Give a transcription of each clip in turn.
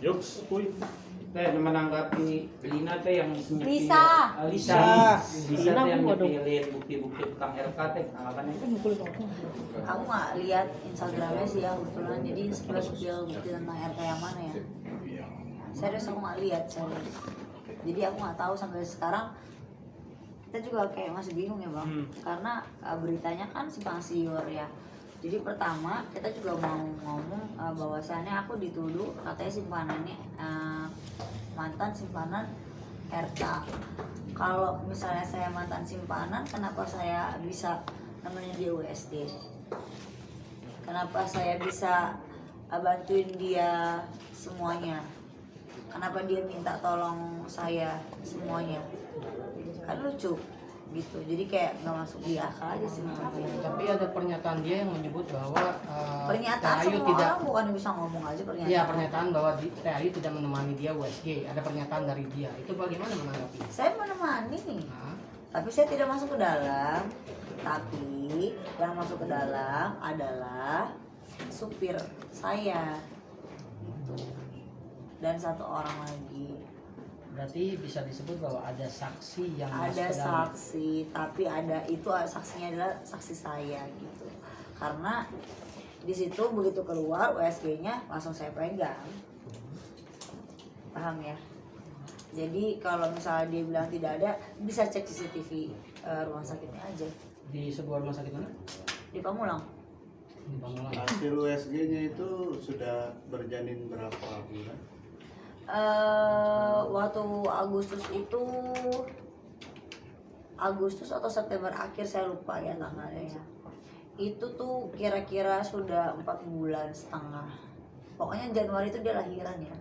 Yuks, kuy. Teh menanggapi Lina teh yang Lisa Lina yang nyepilin bukti-bukti tentang RK teh tanggapannya. Aku nggak lihat Instagramnya sih ya kebetulan, jadi sekilas bukti tentang RK yang mana ya. Serius aku nggak lihat, serius. Jadi aku nggak tahu sampai sekarang. Kita juga kayak masih bingung ya bang, karena beritanya kan simpang siur ya. Jadi pertama kita juga mau ngomong bahwasannya aku dituduh katanya simpanannya mantan simpanan RK. Kalau misalnya saya mantan simpanan, kenapa saya bisa namanya dia USD? Kenapa saya bisa bantuin dia semuanya? Kenapa dia minta tolong saya semuanya? Kan lucu gitu, jadi kayak nggak masuk di akal aja sih menurut gue. Tapi ada pernyataan dia yang menyebut bahwa Pernyataan Teh Ayu semua tidak, orang bukan bisa ngomong aja pernyataan. iya pernyataan bahwa Teh Ayu tidak menemani dia USG, ada pernyataan dari dia. Itu bagaimana menanggapi? Saya menemani, Nah, tapi saya tidak masuk ke dalam. Tapi yang masuk ke dalam adalah supir saya gitu. Dan satu orang lagi. berarti bisa disebut bahwa ada saksi yang Ada masuk ke dalam. saksi, tapi ada itu saksinya adalah saksi saya gitu. Karena di situ begitu keluar USG-nya langsung saya pegang. Paham ya? Jadi kalau misalnya dia bilang tidak ada, bisa cek CCTV rumah sakitnya aja. Di sebuah rumah sakit mana? Di Pamulang. Di Pamulang. Hasil USG-nya itu sudah berjanin berapa bulan? Waktu Agustus atau September akhir, saya lupa ya tanggalnya ya. Itu tuh kira-kira sudah 4 bulan setengah. Pokoknya Januari itu dia lahiran ya.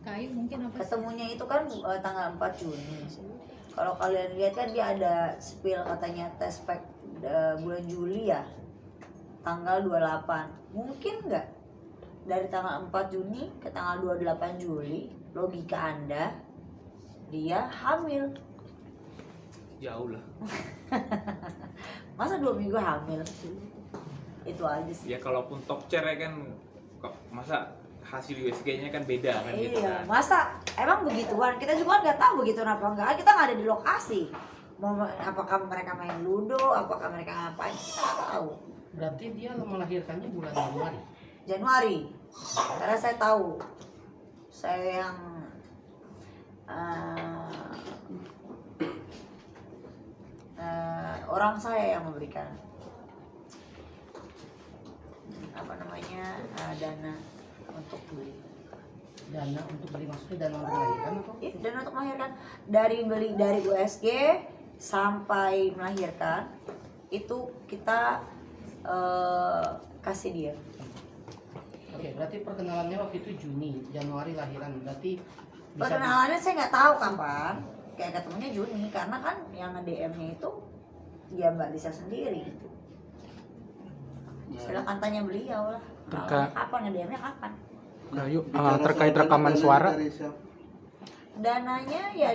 Kayu mungkin apa sih? Ketemunya itu kan tanggal 4 Juni. Kalau kalian lihat kan dia ada spill katanya tes pack bulan Juli ya. Tanggal 28. Mungkin nggak dari tanggal 4 Juni ke tanggal 28 Juli, logika Anda dia hamil. Jauh lah. Masa 2 minggu hamil? Itu aja sih. Ya kalaupun top chair ya kan, kok masa hasil USG-nya kan beda kan gitu Iya, kan. masa emang begituan? Kita juga nggak tahu begitu apa enggak. Kita nggak ada di lokasi. Mau apakah mereka main ludo, apakah mereka ngapain? Kita nggak tahu. Berarti dia melahirkannya bulan Januari. Januari, karena saya tahu saya yang orang saya yang memberikan apa namanya dana untuk beli. Dana untuk beli, maksudnya dana untuk melahirkan atau? Iya, dana untuk melahirkan, dari beli dari USG sampai melahirkan itu kita kasih dia. Oke, berarti perkenalannya waktu itu Juni, Januari lahiran. Berarti bisa Perkenalannya saya nggak tahu kapan, kayak ketemunya Juni, karena kan yang nge-DM-nya itu dia Mbak Lisa sendiri. Silakan tanya beliau lah. Kapan nge-DM-nya kapan? Kayu, Bicara terkait soal rekaman dana suara. dari siapa? Dananya ya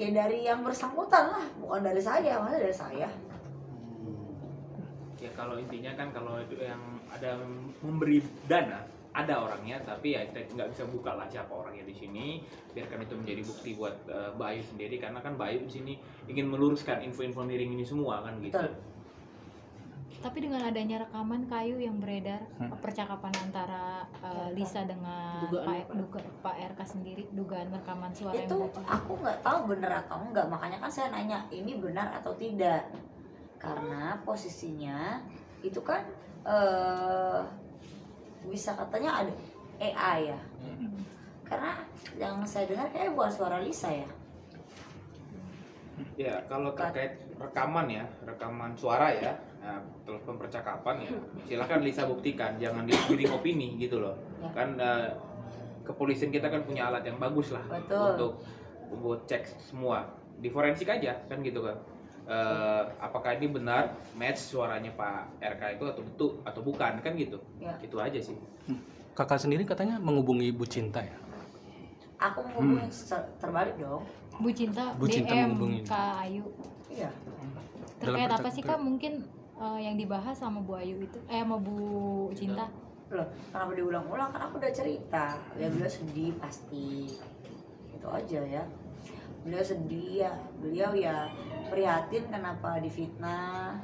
dari yang bersangkutan lah, bukan dari saya, masa dari saya. Ya kalau intinya kan kalau itu yang ada memberi dana, ada orangnya, tapi ya kita nggak bisa buka lah siapa orangnya di sini. Biarkan itu menjadi bukti buat Mbak Ayu sendiri, karena kan Mbak Ayu di sini ingin meluruskan info-info miring ini semua kan gitu. Betul. Tapi dengan adanya rekaman Kayu yang beredar, percakapan antara Lisa dengan Pak RK sendiri, dugaan rekaman suara Itu yang bocor. aku nggak tahu bener atau enggak, makanya kan saya nanya ini benar atau tidak, karena posisinya itu kan bisa katanya ada AI ya, karena yang saya dengar kayak bukan suara Lisa ya. Ya kalau terkait rekaman ya, rekaman suara ya, nah, telepon percakapan ya, silakan Lisa buktikan, jangan digiring opini gitu loh. Ya. Kan kepolisian kita kan punya alat yang bagus lah. Betul. Untuk buat cek semua, di forensik aja kan gitu kan. Apakah ini benar match suaranya Pak RK itu atau betul atau bukan kan gitu. Ya. Itu aja sih. Kakak sendiri katanya menghubungi Bu Cinta ya? Aku menghubungi terbalik dong. Bu Cinta Bu Cinta DM menghubungi. Kak Ayu. Iya. Terkait Dalam apa sih Kak? Mungkin yang dibahas sama Bu Ayu itu sama Bu Cinta? Loh, kenapa diulang-ulang? Kan aku udah cerita. Ya beliau sedih pasti. Itu aja ya. Beliau sedih ya. Beliau ya prihatin kenapa difitnah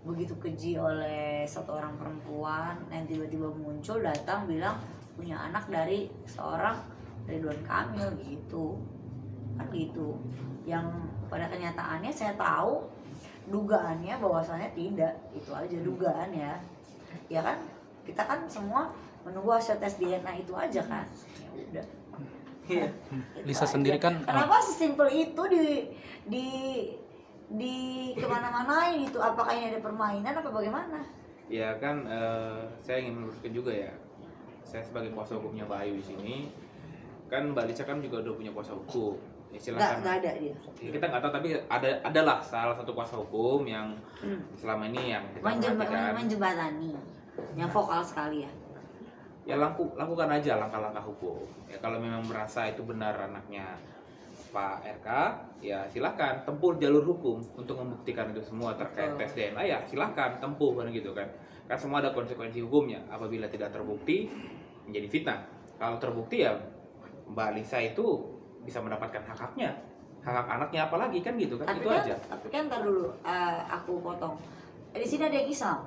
begitu keji oleh satu orang perempuan yang tiba-tiba muncul datang bilang punya anak dari seorang Ridwan Kamil gitu. Kan gitu. Yang pada kenyataannya saya tahu dugaannya bahwasannya tidak. Itu aja dugaan ya. Ya kan? Kita kan semua menunggu hasil tes DNA itu aja kan. Ya udah. Iya. Lisa Itu sendiri aja. kan Kenapa sesimpel itu di kemana-manain itu? Apakah ini ada permainan apa bagaimana? Ya kan, saya ingin meluruskan juga ya. Saya sebagai kuasa hukumnya Mbak Ayu di sini, kan Mbak Lisa kan juga udah punya kuasa hukum. Ya, silakan. Nggak ada dia. Ya, kita nggak tahu, tapi adalah salah satu kuasa hukum yang selama ini yang kita perhatikan. Menjembatani, yang vokal sekali ya. Ya lakukan aja langkah-langkah hukum. Ya kalau memang merasa itu benar anaknya Pak RK, ya silakan tempuh jalur hukum untuk membuktikan itu semua terkait tes DNA, ya silakan tempuh kan gitu kan. Kan semua ada konsekuensi hukumnya. Apabila tidak terbukti menjadi fitnah. Kalau terbukti ya Mbak Lisa itu bisa mendapatkan hak-haknya, hak anaknya apalagi kan gitu kan. Itu aja. Tapi kan ntar dulu aku potong. Di sini ada yang Islam.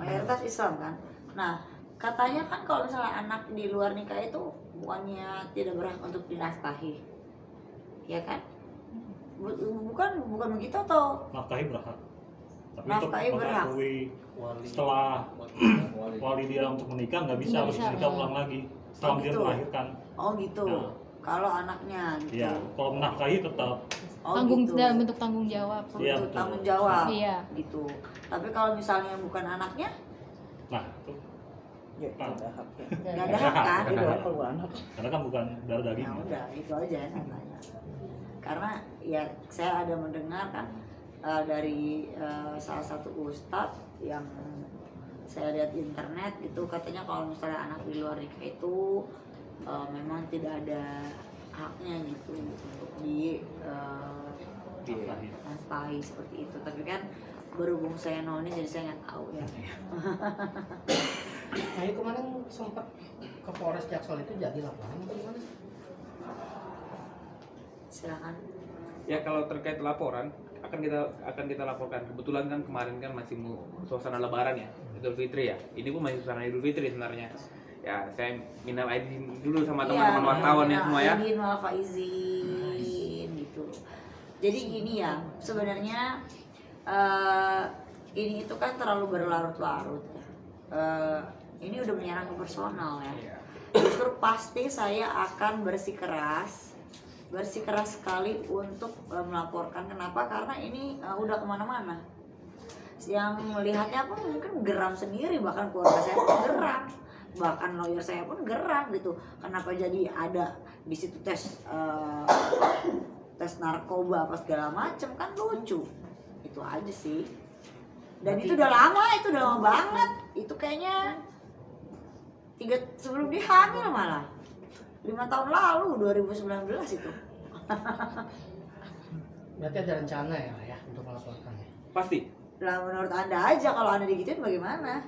Mayoritas Islam kan. Nah, katanya kan kalau misalnya anak di luar nikah itu bukannya tidak berhak untuk dinafkahi, ya kan? Bukan begitu atau? Nafkahi berhak. Tapi Nafkahi untuk berhak. mengakui setelah wali dia untuk menikah nggak bisa, harus nikah ulang lagi setelah dia gitu. melahirkan. Oh gitu. Ya. Kalau anaknya gitu. Iya, kalau menafkahi tetap. Oh, Tanggung gitu. dalam bentuk tanggung jawab. Iya, Untuk betul. tanggung jawab. Iya. Gitu. Tapi kalau misalnya bukan anaknya, Nah, itu nggak ada hak kan? Nggak ada hak. Karena kan bukan darah Ya daging. udah, itu aja yang saya tanya. Karena ya saya ada mendengar kan dari salah satu ustadz yang saya lihat di internet gitu, katanya kalau misalnya anak di luar nikah itu memang tidak ada haknya gitu untuk di nafkahi seperti itu. Tapi kan berhubung saya noni jadi saya nggak tahu ya. Nah, itu kemarin sempat ke Polres Jaksel itu jadi laporan atau gimana? Silakan. Ya kalau terkait laporan akan kita laporkan. Kebetulan kan kemarin kan masih suasana Lebaran ya, Idul Fitri ya. Ini pun masih suasana Idul Fitri sebenarnya. Ya saya minal aidin dulu sama teman-teman wartawan ya semua ya. Izin wal faizin gitu. Jadi gini ya, sebenarnya ini itu kan terlalu berlarut-larut ya. Ini udah menyerang ke personal ya. Iya. Justru pasti saya akan bersikeras sekali untuk melaporkan. Kenapa? Karena ini udah kemana-mana. Yang melihatnya pun mungkin geram sendiri, bahkan keluarga saya pun geram, bahkan lawyer saya pun geram gitu. Kenapa jadi ada di situ tes narkoba apa segala macem, kan lucu. Itu aja sih. Dan itu udah lama banget. Itu kayaknya sebelum dia hamil malah 5 tahun lalu, 2019 itu. Berarti ada rencana ya untuk melaporkan ya? Pasti. Lah menurut Anda aja, kalau Anda digituin bagaimana?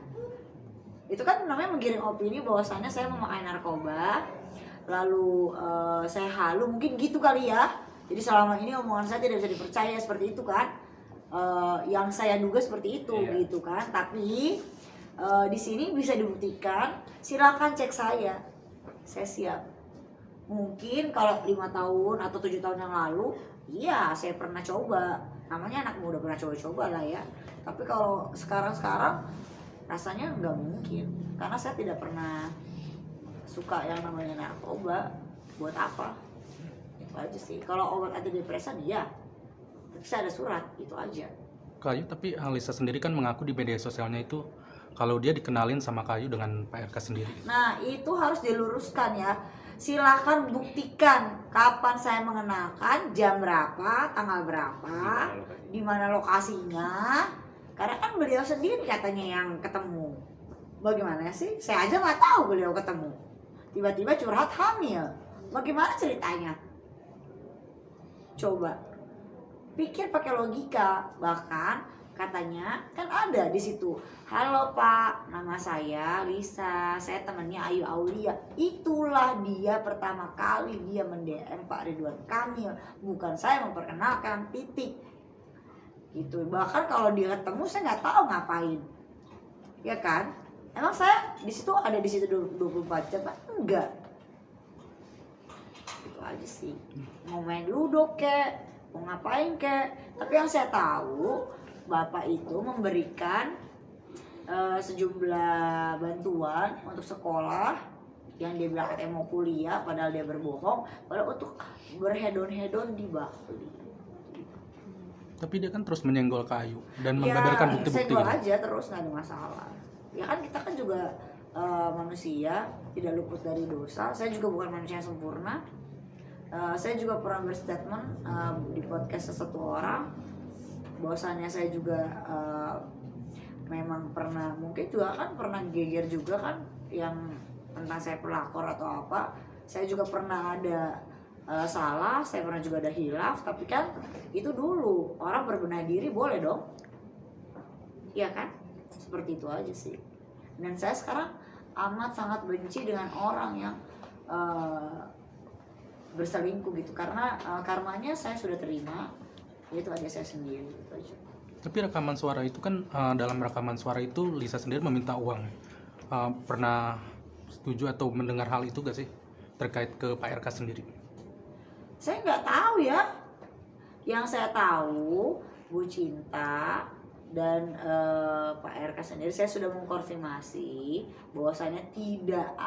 Itu kan namanya menggiring opini bahwasannya saya memakai narkoba, lalu saya halu, mungkin gitu kali ya. Jadi selama ini omongan saya tidak bisa dipercaya seperti itu kan. Yang saya duga seperti itu gitu kan. Tapi di sini bisa dibuktikan, silakan cek saya siap. Mungkin kalau 5 tahun atau 7 tahun yang lalu, iya saya pernah coba. Namanya anak muda pernah coba-coba lah ya. Tapi kalau sekarang rasanya nggak mungkin. Karena saya tidak pernah suka yang namanya narkoba. Buat apa? Itu aja sih. Kalau obat antidepresan iya. Tapi saya ada surat, itu aja. Kayu, tapi Lisa sendiri kan mengaku di media sosialnya itu kalau dia dikenalin sama Kayu dengan Pak RK sendiri. Nah, itu harus diluruskan ya. Silakan buktikan kapan saya mengenalkan, jam berapa, tanggal berapa, di mana lokasinya. Karena kan beliau sendiri katanya yang ketemu. Bagaimana sih? Saya aja nggak tahu beliau ketemu. Tiba-tiba curhat hamil. Bagaimana ceritanya? Coba pikir pakai logika. Bahkan katanya kan ada di situ. Halo Pak, nama saya Lisa, saya temannya Ayu Aulia. Itulah dia pertama kali dia mendm Pak Ridwan Kamil, bukan saya memperkenalkan, titik. Gitu. Bahkan kalau dia ketemu saya nggak tahu ngapain, ya kan? Emang saya di situ ada di situ 24 jam? Enggak. Itu aja sih. Mau main ludo kek, mau ngapain kek. Tapi yang saya tahu Bapak itu memberikan sejumlah bantuan untuk sekolah yang dia bilang katanya mau kuliah padahal dia berbohong, padahal untuk berhedon-hedon di Bali. Tapi dia kan terus menyenggol Kayu dan Ya, membeberkan bukti-bukti. senggol gitu. aja terus, nggak ada masalah. Ya kan kita kan juga manusia, tidak luput dari dosa. Saya juga bukan manusia yang sempurna. Saya juga pernah berstatement di podcast sesuatu orang bahwasannya saya juga memang pernah, mungkin juga kan pernah geger juga kan, yang tentang saya pelakor atau apa. Saya juga pernah ada salah, saya pernah juga ada hilaf, tapi kan itu dulu orang berbenah diri boleh dong, iya kan? Seperti itu aja sih. Dan saya sekarang amat sangat benci dengan orang yang berselingkuh gitu, karena karmanya saya sudah terima, itu aja saya sendiri gitu aja. Tapi rekaman suara itu kan dalam rekaman suara itu Lisa sendiri meminta uang. Pernah setuju atau mendengar hal itu gak sih terkait ke Pak RK sendiri? Saya nggak tahu ya. Yang saya tahu Bu Cinta dan Pak RK sendiri, saya sudah mengkonfirmasi bahwasanya tidak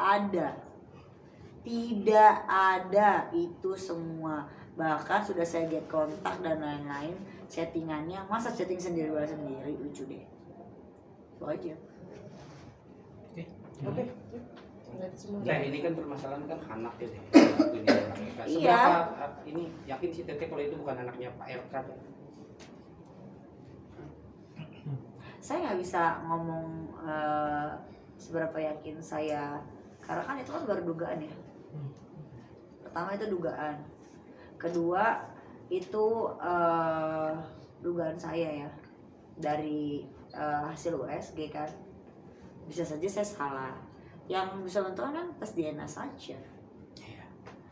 ada itu semua. Bahkan sudah saya get kontak dan lain-lain, chattingannya, masa chatting sendiri lucu deh. Itu aja. Oke. Nah ini kan permasalahan kan anak ya deh. Iya. Seberapa ini yakin si Teteh kalau itu bukan anaknya Pak RK? Saya nggak bisa ngomong seberapa yakin saya, karena kan itu kan baru dugaan ya. Pertama itu dugaan, kedua itu dugaan saya ya dari hasil USG kan, bisa saja saya salah. Yang bisa menentukan kan tes DNA saja.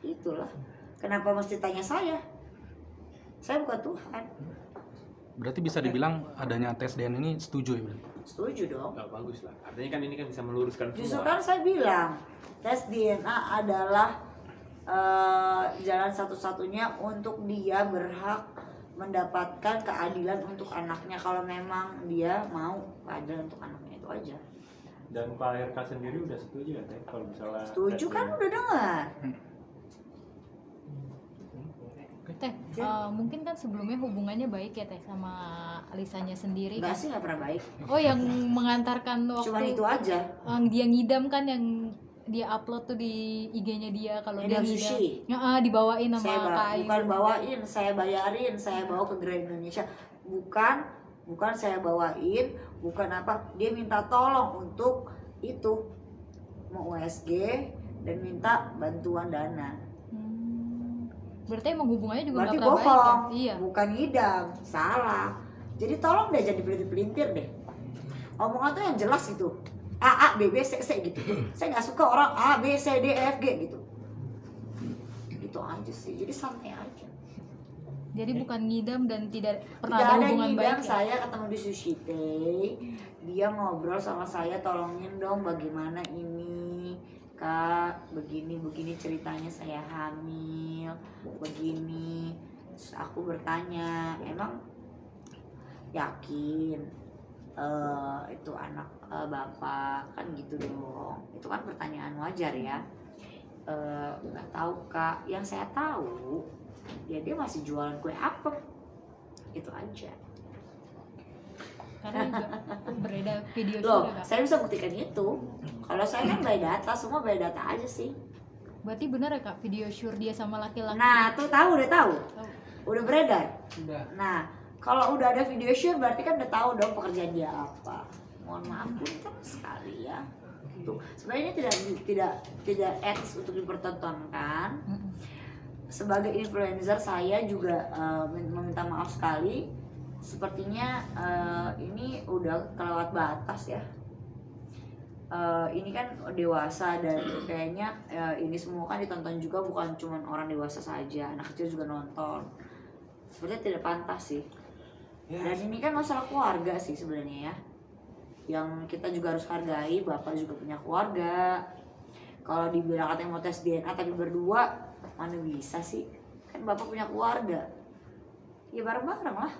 Itulah kenapa mesti tanya saya bukan Tuhan. Berarti bisa dibilang adanya tes DNA ini setuju ya berarti? Setuju dong. Nggak bagus lah. Artinya kan ini kan bisa meluruskan Justru semua. kan saya bilang tes DNA adalah jalan satu-satunya untuk dia berhak mendapatkan keadilan untuk anaknya, kalau memang dia mau keadilan untuk anaknya, itu aja. Dan Pak RK sendiri udah setuju ya Teh kalau misalnya Setuju kan, udah dengar. Teh, mungkin kan sebelumnya hubungannya baik ya Teh sama Lisanya sendiri Enggak kan? sih, nggak pernah baik. Oh, yang mengantarkan Cuman waktu itu aja. yang dia ngidam kan, yang dia upload tuh di IG-nya dia kalau dia Ngidam ngidam. sushi. Dibawain Saya sama Kayu. bukan bawain, saya bayarin, saya bawa ke Grand Indonesia. Bukan saya bawain, bukan apa. Dia minta tolong untuk itu, mau USG dan minta bantuan dana. Berarti emang hubungannya juga Berarti nggak pernah baik bohong, ya? Iya. bukan ngidam, salah. Jadi tolong deh jadi pelintir-pelintir deh. Omongan tuh yang jelas gitu. A, B, B, C, C gitu. Saya nggak suka orang A, B, C, D, F, G gitu. Gitu aja sih. Jadi santai aja. Jadi bukan ngidam dan tidak pernah Tidak ada ada hubungan ngidam, baik ya? saya ketemu di Sushi Tei. Dia ngobrol sama saya, tolongin dong bagaimana ini Kak, begini ceritanya saya hamil, begini. Terus aku bertanya, emang yakin itu anak bapak? Kan gitu dong. Itu kan pertanyaan wajar ya. Nggak tahu Kak, yang saya tahu ya dia masih jualan kue apem, itu aja. Karena juga beredar video Loh, juga Kak. saya bisa buktikan itu. Kalau saya kan by data, semua by data aja sih. Berarti benar ya Kak, video sure dia sama laki-laki? Nah, tuh udah tahu, udah beredar. Udah. Nah, kalau udah ada video share berarti kan udah tahu dong pekerjaan dia apa. Mohon maaf punten sekali ya. Tuh, sebenarnya ini tidak etis untuk dipertontonkan. Sebagai influencer saya juga meminta maaf sekali sepertinya ini udah kelewat batas ya. Ini kan dewasa dan kayaknya ini semua kan ditonton juga bukan cuma orang dewasa saja, anak kecil juga nonton. Sepertinya tidak pantas sih. Dan ini kan masalah keluarga sih sebenarnya ya, yang kita juga harus hargai. Bapak juga punya keluarga. Kalau dibilang katanya mau tes DNA tapi berdua, mana bisa sih? Kan bapak punya keluarga. Ya bareng-bareng lah.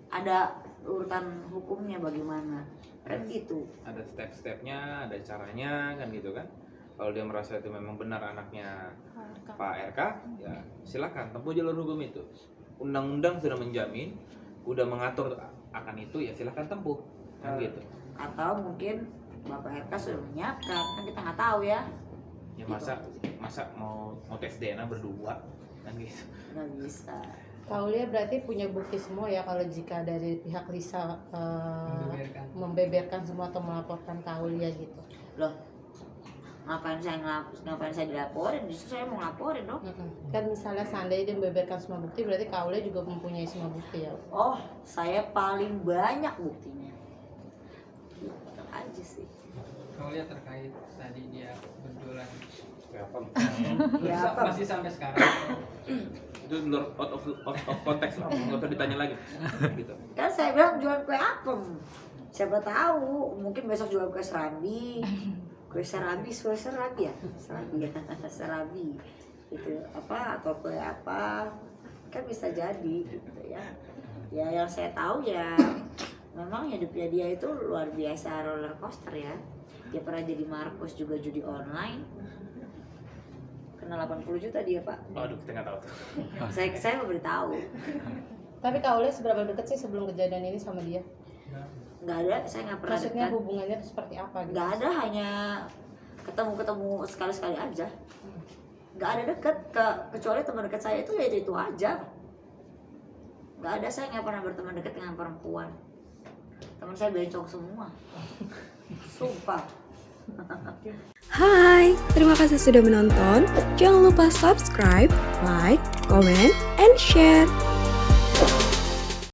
Ada urutan hukumnya bagaimana? Kan gitu. Ada step-stepnya, ada caranya kan gitu kan. Kalau dia merasa itu memang benar anaknya Pak RK, ya silakan tempuh jalur hukum itu. Undang-undang sudah menjamin, udah mengatur akan itu, ya silakan tempuh kan gitu. Atau mungkin Bapak RK sudah menyiapkan, kan kita nggak tahu ya. Ya masa mau tes DNA berdua kan gitu. Nggak bisa. Kaulia berarti punya bukti semua ya kalau jika dari pihak Lisa membeberkan semua atau melaporkan Kaulia gitu. Loh, ngapain saya dilaporin? Justru saya mau ngelaporin dong. Kan misalnya seandainya dia membeberkan semua bukti, berarti Kaulia juga mempunyai semua bukti ya. Oh, saya paling banyak buktinya. Gitu aja sih. Kalau lihat terkait tadi dia berjualan Ya, apa? masih sampai sekarang. Itu luar out of konteks lah, nggak usah ditanya lagi gitu. Kan saya bilang jual kue apem. Siapa tahu, mungkin besok jual kue serabi. Kue serabi ya? Serabi. Itu apa atau kue apa? Kan bisa jadi gitu ya. Ya yang saya tahu ya memang hidupnya dia itu luar biasa roller coaster ya. Dia pernah jadi Markus juga judi online. Kena 80 juta dia Pak. Aduh, kita nggak tahu tuh. Saya mau beritahu. Tapi Kaulia seberapa dekat sih sebelum kejadian ini sama dia? Nggak ada, saya nggak pernah Maksudnya dekat. hubungannya itu seperti apa gitu? Nggak ada, hanya ketemu sekali-sekali aja. Nggak ada deket, kecuali teman dekat saya itu ya itu aja. Nggak ada, saya nggak pernah berteman dekat dengan perempuan. Teman saya bencong semua. Sumpah. Hai, terima kasih sudah menonton. Jangan lupa subscribe, like, comment, and share.